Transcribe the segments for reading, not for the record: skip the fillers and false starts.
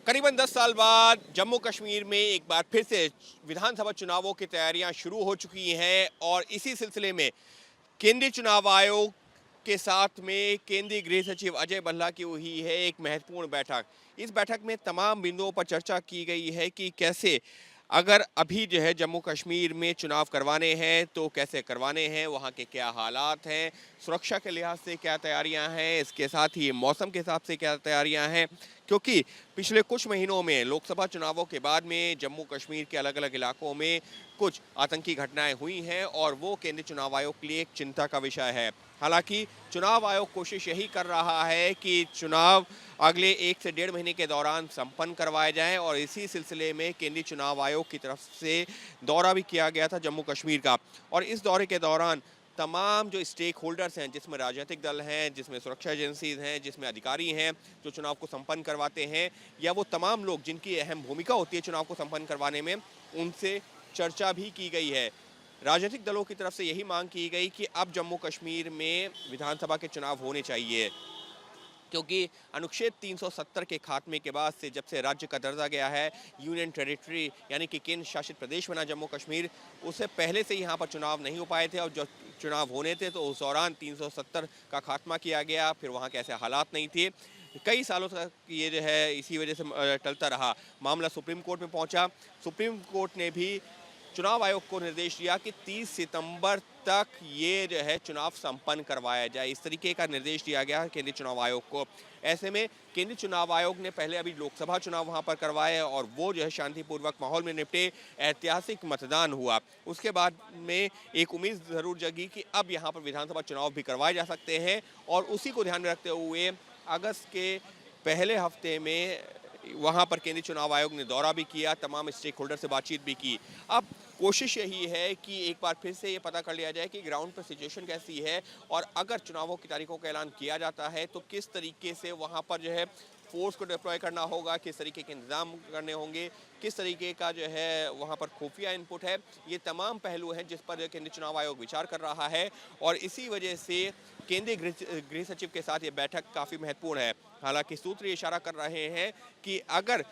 करीबन 10 साल बाद जम्मू कश्मीर में एक बार फिर से विधानसभा चुनावों की तैयारियां शुरू हो चुकी हैं और इसी सिलसिले में केंद्रीय चुनाव आयोग के साथ में केंद्रीय गृह सचिव अजय भल्ला की हुई है एक महत्वपूर्ण बैठक। इस बैठक में तमाम बिंदुओं पर चर्चा की गई है कि कैसे अगर अभी जो है जम्मू कश्मीर में चुनाव करवाने हैं तो कैसे करवाने हैं, वहाँ के क्या हालात हैं, सुरक्षा के लिहाज से क्या तैयारियां हैं, इसके साथ ही मौसम के हिसाब से क्या तैयारियां हैं, क्योंकि पिछले कुछ महीनों में लोकसभा चुनावों के बाद में जम्मू कश्मीर के अलग अलग इलाकों में कुछ आतंकी घटनाएं हुई हैं और वो केंद्रीय चुनाव आयोग के लिए एक चिंता का विषय है। हालांकि चुनाव आयोग कोशिश यही कर रहा है कि चुनाव अगले 1 से 1.5 महीने के दौरान संपन्न करवाए जाएं और इसी सिलसिले में केंद्रीय चुनाव आयोग की तरफ से दौरा भी किया गया था जम्मू कश्मीर का। और इस दौरे के दौरान तमाम जो स्टेक होल्डर्स हैं, जिसमें राजनीतिक दल हैं, जिसमें सुरक्षा एजेंसीज हैं, जिसमें अधिकारी हैं जो चुनाव को संपन्न करवाते हैं, या वो तमाम लोग जिनकी अहम भूमिका होती है चुनाव को संपन्न करवाने में, उनसे चर्चा भी की गई है। राजनीतिक दलों की तरफ से यही मांग की गई कि अब जम्मू कश्मीर में विधानसभा के चुनाव होने चाहिए, क्योंकि अनुच्छेद 370 के खात्मे के बाद से जब से राज्य का दर्जा गया है यूनियन टेरिटरी यानी कि केंद्र शासित प्रदेश बना जम्मू कश्मीर, उससे पहले से यहाँ पर चुनाव नहीं हो पाए थे और जो चुनाव होने थे तो उस दौरान 370 का खात्मा किया गया। फिर वहाँ के ऐसे हालात नहीं थे, कई सालों तक ये जो है इसी वजह से टलता रहा। मामला सुप्रीम कोर्ट में पहुँचा। सुप्रीम कोर्ट ने भी चुनाव आयोग को निर्देश दिया कि 30 सितंबर तक ये जो है चुनाव संपन्न करवाया जाए, इस तरीके का निर्देश दिया गया है केंद्रीय चुनाव आयोग को। ऐसे में केंद्रीय चुनाव आयोग ने पहले अभी लोकसभा चुनाव वहां पर करवाए और वो जो है शांतिपूर्वक माहौल में निपटे, ऐतिहासिक मतदान हुआ। उसके बाद में एक उम्मीद ज़रूर जगी कि अब यहाँ पर विधानसभा चुनाव भी करवाए जा सकते हैं और उसी को ध्यान में रखते हुए अगस्त के पहले हफ्ते में वहाँ पर केंद्रीय चुनाव आयोग ने दौरा भी किया, तमाम स्टेक होल्डर से बातचीत भी की। अब कोशिश यही है कि एक बार फिर से ये पता कर लिया जाए कि ग्राउंड पर सिचुएशन कैसी है और अगर चुनावों की तारीखों का ऐलान किया जाता है तो किस तरीके से वहाँ पर जो है फोर्स को डिप्लॉय करना होगा, किस तरीके के इंतजाम करने होंगे, किस तरीके का जो है वहाँ पर खुफिया इनपुट है। ये तमाम पहलू हैं जिस पर केंद्रीय चुनाव आयोग विचार कर रहा है और इसी वजह से केंद्रीय गृह सचिव के साथ ये बैठक काफ़ी महत्वपूर्ण है। हालांकि सूत्र ये इशारा कर रहे हैं कि अगर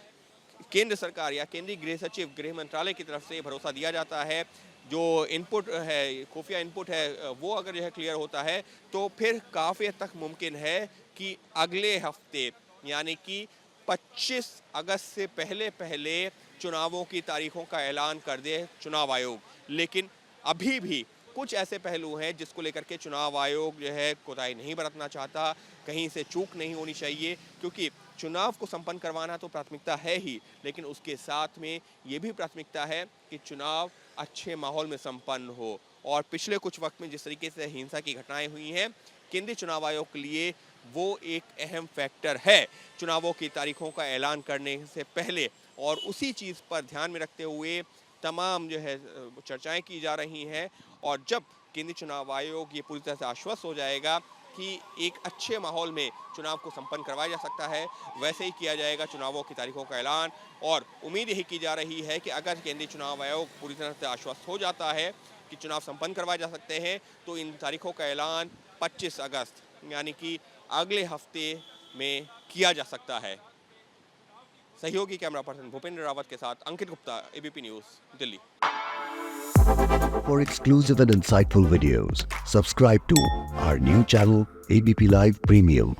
केंद्र सरकार या केंद्रीय गृह सचिव गृह मंत्रालय की तरफ से भरोसा दिया जाता है, जो इनपुट है, खुफिया इनपुट है, वो अगर जो है क्लियर होता है तो फिर काफ़ी हद तक मुमकिन है कि अगले हफ्ते यानी कि 25 अगस्त से पहले पहले चुनावों की तारीखों का ऐलान कर दे चुनाव आयोग। लेकिन अभी भी कुछ ऐसे पहलू हैं जिसको लेकर के चुनाव आयोग जो है कोताही नहीं बरतना चाहता, कहीं से चूक नहीं होनी चाहिए, क्योंकि चुनाव को संपन्न करवाना तो प्राथमिकता है ही, लेकिन उसके साथ में ये भी प्राथमिकता है कि चुनाव अच्छे माहौल में संपन्न हो। और पिछले कुछ वक्त में जिस तरीके से हिंसा की घटनाएं हुई हैं, केंद्रीय चुनाव आयोग के लिए वो एक अहम फैक्टर है चुनावों की तारीखों का ऐलान करने से पहले। और उसी चीज़ पर ध्यान में रखते हुए तमाम जो है चर्चाएं की जा रही हैं और जब केंद्रीय चुनाव आयोग ये पूरी तरह से आश्वस्त हो जाएगा कि एक अच्छे माहौल में चुनाव को संपन्न करवाया जा सकता है, वैसे ही किया जाएगा चुनावों की तारीखों का ऐलान। और उम्मीद यही की जा रही है कि अगर केंद्रीय चुनाव आयोग पूरी तरह से आश्वस्त हो जाता है कि चुनाव संपन्न करवाए जा सकते हैं तो इन तारीखों का ऐलान 25 अगस्त यानी कि अगले हफ्ते में किया जा सकता है। सहयोगी कैमरा पर्सन भूपेंद्र रावत के साथ Ankit Gupta, ABP News, Delhi. For exclusive and insightful videos, subscribe to our new channel ABP Live Premium.